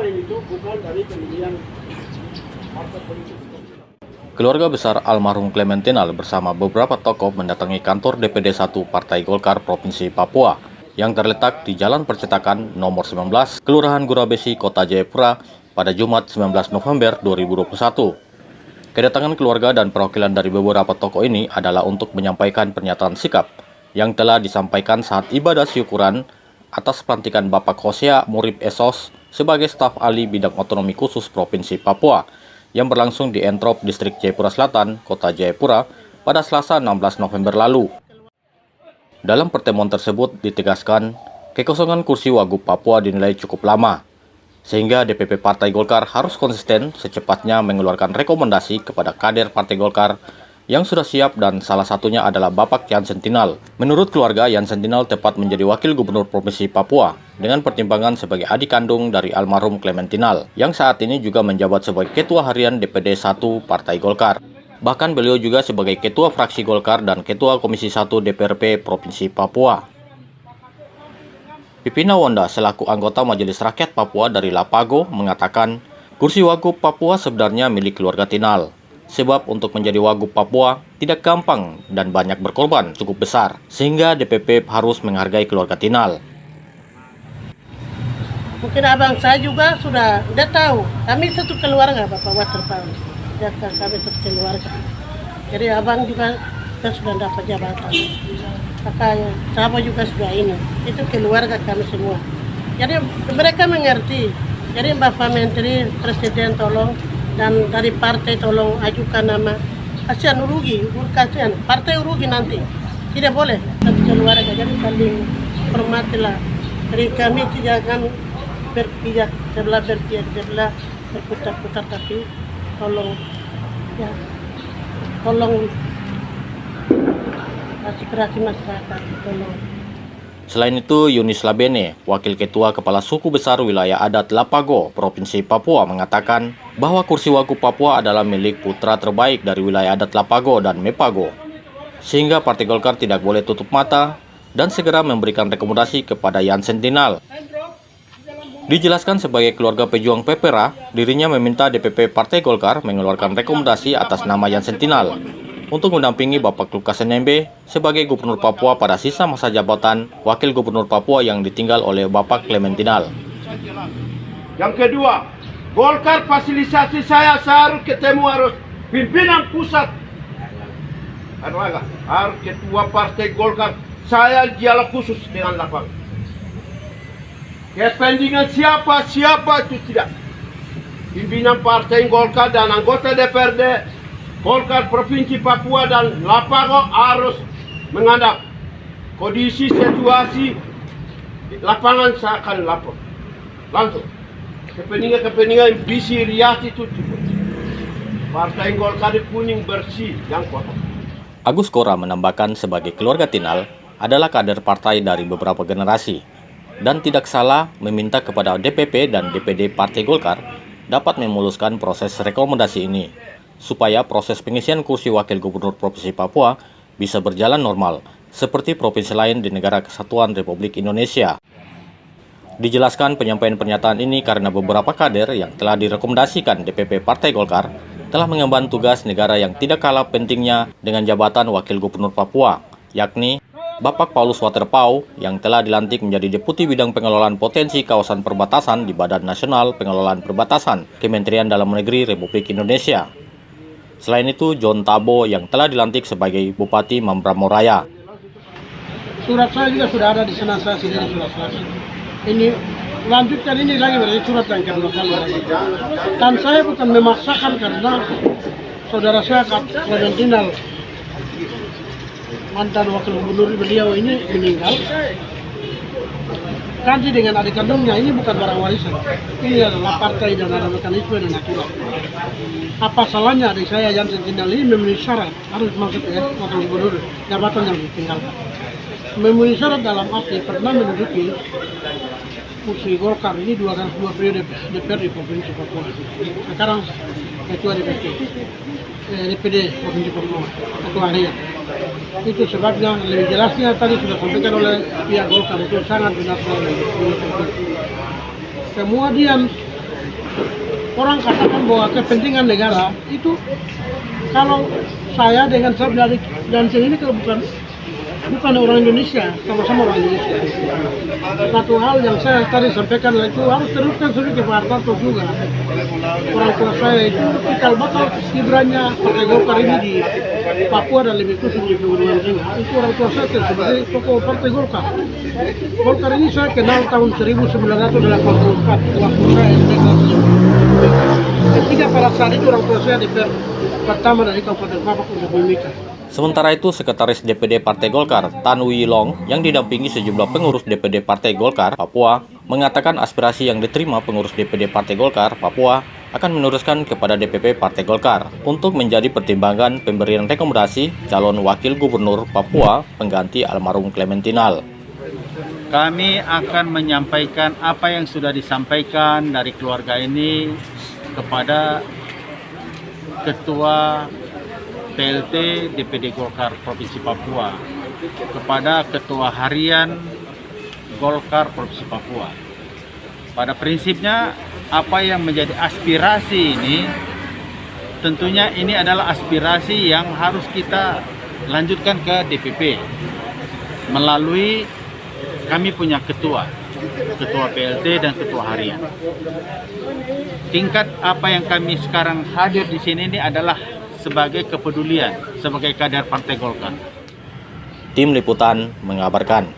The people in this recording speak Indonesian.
lain itu bukan dari pemilihan partai politik. Keluarga besar almarhum Clementinal bersama beberapa tokoh mendatangi kantor DPD 1 Partai Golkar Provinsi Papua yang terletak di Jalan Percetakan nomor 19, Kelurahan Gurabesi, Kota Jayapura pada Jumat 19 November 2021. Kedatangan keluarga dan perwakilan dari beberapa tokoh ini adalah untuk menyampaikan pernyataan sikap yang telah disampaikan saat ibadah syukuran atas pelantikan Bapak Hosea Murib Esos sebagai staf ahli bidang otonomi khusus Provinsi Papua yang berlangsung di Entrop, Distrik Jayapura Selatan, Kota Jayapura pada Selasa 16 November lalu. Dalam pertemuan tersebut ditegaskan, kekosongan kursi Wagub Papua dinilai cukup lama, sehingga DPP Partai Golkar harus konsisten secepatnya mengeluarkan rekomendasi kepada kader Partai Golkar yang sudah siap dan salah satunya adalah Bapak Yan Sentinal. Menurut keluarga, Yan Sentinal tepat menjadi Wakil Gubernur Provinsi Papua dengan pertimbangan sebagai adik kandung dari almarhum Clementinal yang saat ini juga menjabat sebagai Ketua Harian DPD 1 Partai Golkar. Bahkan beliau juga sebagai Ketua Fraksi Golkar dan Ketua Komisi 1 DPRP Provinsi Papua. Pipina Wonda selaku anggota Majelis Rakyat Papua dari Lapago mengatakan kursi Wagub Papua sebenarnya milik keluarga Tinal. Sebab untuk menjadi Wagub Papua tidak gampang dan banyak berkorban cukup besar, sehingga DPP harus menghargai keluarga Tinal. Mungkin abang saya juga sudah tahu, kami satu keluarga Bapak Waterpau, kami satu keluarga. Jadi abang juga kita sudah dapat jabatan, kakaknya, sama juga sudah ini, itu keluarga kami semua. Jadi mereka mengerti, jadi Bapak Menteri, Presiden tolong, dan dari partai tolong ajukan nama, kasihan kasihan partai rugi nanti, tidak boleh satu keluarga, jadi saling hormatilah. Jadi kami tidak akan berpihak sebelah berputar-putar, tapi tolong aspirasi masyarakat, tolong. Selain itu, Yunis Labene, Wakil Ketua Kepala Suku Besar Wilayah Adat Lapago, Provinsi Papua mengatakan bahwa kursi Wagub Papua adalah milik putra terbaik dari wilayah adat Lapago dan Mepago, sehingga Partai Golkar tidak boleh tutup mata dan segera memberikan rekomendasi kepada Yan Sentinal. Dijelaskan sebagai keluarga pejuang Pepera, dirinya meminta DPP Partai Golkar mengeluarkan rekomendasi atas nama Yan Sentinal untuk mendampingi Bapak Lukas NMB sebagai Gubernur Papua pada sisa masa jabatan Wakil Gubernur Papua yang ditinggal oleh Bapak Clementinal. Yang kedua, Golkar fasilitasi saya harus harus pimpinan pusat. Harus ketua Partai Golkar, saya dialog khusus dengan lapang. Kepentingan siapa itu tidak. Pimpinan Partai Golkar dan anggota DPRD Golkar Provinsi Papua dan Lapago harus menghadap kondisi situasi lapangan seakan lapor langsung kepentingan visi rias itu cukup. Partai Golkar kuning bersih yang kotor. Agus Kora menambahkan sebagai keluarga Tinal adalah kader partai dari beberapa generasi dan tidak salah meminta kepada DPP dan DPD Partai Golkar dapat memuluskan proses rekomendasi ini supaya proses pengisian kursi Wakil Gubernur Provinsi Papua bisa berjalan normal, seperti provinsi lain di Negara Kesatuan Republik Indonesia. Dijelaskan penyampaian pernyataan ini karena beberapa kader yang telah direkomendasikan DPP Partai Golkar telah mengemban tugas negara yang tidak kalah pentingnya dengan jabatan Wakil Gubernur Papua, yakni Bapak Paulus Waterpau yang telah dilantik menjadi Deputi Bidang Pengelolaan Potensi Kawasan Perbatasan di Badan Nasional Pengelolaan Perbatasan, Kementerian Dalam Negeri Republik Indonesia. Selain itu, John Tabo yang telah dilantik sebagai Bupati Mambramo Raya. Surat saya juga sudah ada di sana, saya sendiri surat saya. Ini lanjutkan ini lagi berarti surat yang kedua kali lagi. Dan saya bukan memaksakan karena saudara saya Clementinal, mantan wakil gubernur beliau ini meninggal. Ganti dengan adik kandungnya, ini bukan barang warisan. Ini adalah partai dan ada mekanisme dan aturan. Apa salahnya adik saya Yan Sentinal ini memenuhi syarat, harus masuk wakil gubernur jabatan yang ditinggalkan. Memenuhi syarat dalam arti pernah menduduki kursi Golkar ini dua periode DPR di Provinsi Papua. Sekarang Ketua DPD Provinsi Papua, Ketua Harian. Itu sebabnya lebih jelasnya tadi sudah sampaikan oleh pihak Golkar, itu sangat benar sekali. Kemudian orang katakan bahwa kepentingan negara itu, kalau saya dengan Sab dari Jansen ini kalau bukan orang Indonesia, sama-sama orang Indonesia. Satu hal yang saya tadi sampaikan itu harus teruskan sudah ke Pak Hartarto juga. Orang tua saya itu cikal bakal kibranya Partai Golkar ini di Papua dan lebih khusus di Pegunungan Tengah. Itu orang tua saya sebagai tokoh Partai Golkar. Golkar ini saya kenal tahun 1984 waktu saya deklarasi. Ketika pada saat itu orang tua saya DPR pertama dari Kabupaten Papak untuk Mimika. Sementara itu, Sekretaris DPD Partai Golkar, Tan Wee Long, yang didampingi sejumlah pengurus DPD Partai Golkar Papua, mengatakan aspirasi yang diterima pengurus DPD Partai Golkar Papua akan meneruskan kepada DPP Partai Golkar untuk menjadi pertimbangan pemberian rekomendasi calon wakil gubernur Papua pengganti almarhum Clementinal. Kami akan menyampaikan apa yang sudah disampaikan dari keluarga ini kepada Ketua PLT DPD Golkar Provinsi Papua, kepada Ketua Harian Golkar Provinsi Papua. Pada prinsipnya, apa yang menjadi aspirasi ini, tentunya ini adalah aspirasi yang harus kita lanjutkan ke DPP melalui kami punya ketua PLT dan ketua harian. Tingkat apa yang kami sekarang hadir di sini ini adalah sebagai kepedulian, sebagai kader Partai Golkar. Tim Liputan mengabarkan.